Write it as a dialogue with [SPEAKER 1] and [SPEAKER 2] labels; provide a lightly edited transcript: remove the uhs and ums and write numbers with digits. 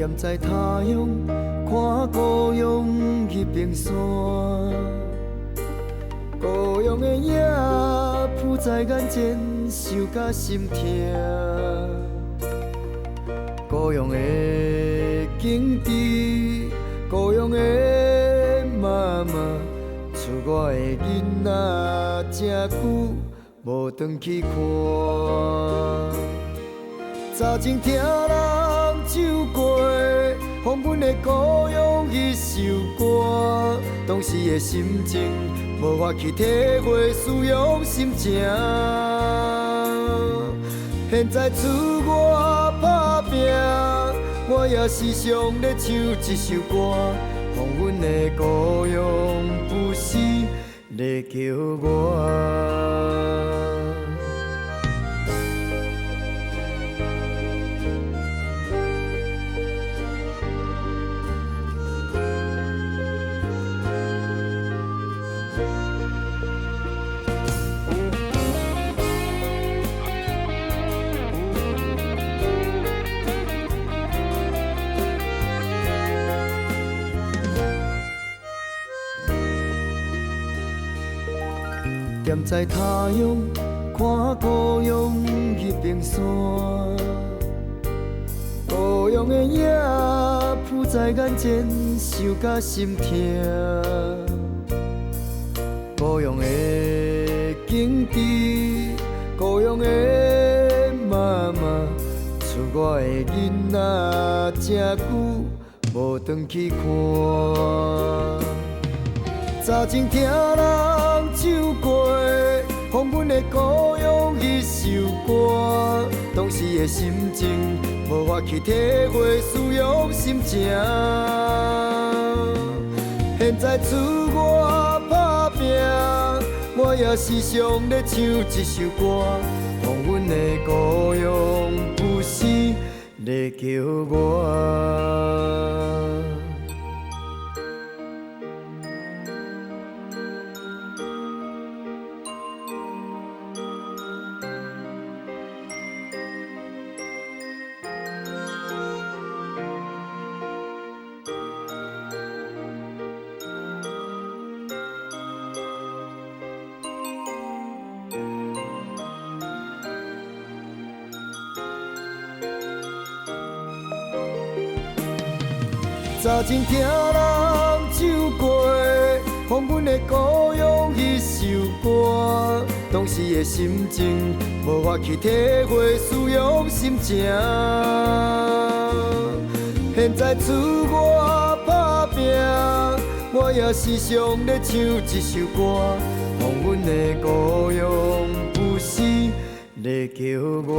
[SPEAKER 1] 踮在他乡，看故乡迄边山。故乡的影浮在眼前，想甲心痛。故乡的景致，故乡的妈妈，厝我的囡仔真久无转去看。早前听人唱过，放阮的故乡迄首歌，当时的心情无法去体会思乡心情。现在厝我打拼，我也时常咧唱一首歌，放阮的故乡不时咧叫我。踮在他乡，看故乡迄边山。故乡的影浮在眼前，想甲心痛。故乡的景致，故乡的妈妈，厝我的囡仔真久无转去看。早前听人唱过，放阮的故乡迄首歌，当时的心情无法去体会思乡心情。现在厝我打拼，我也时常咧唱一首歌，放阮的故乡不时咧叫我。早前听人唱过，放阮的故乡迄首歌，当时的心情无法去体会思乡心情。现在厝我打拼，我也时常咧唱一首歌，放阮的故乡不时咧叫我。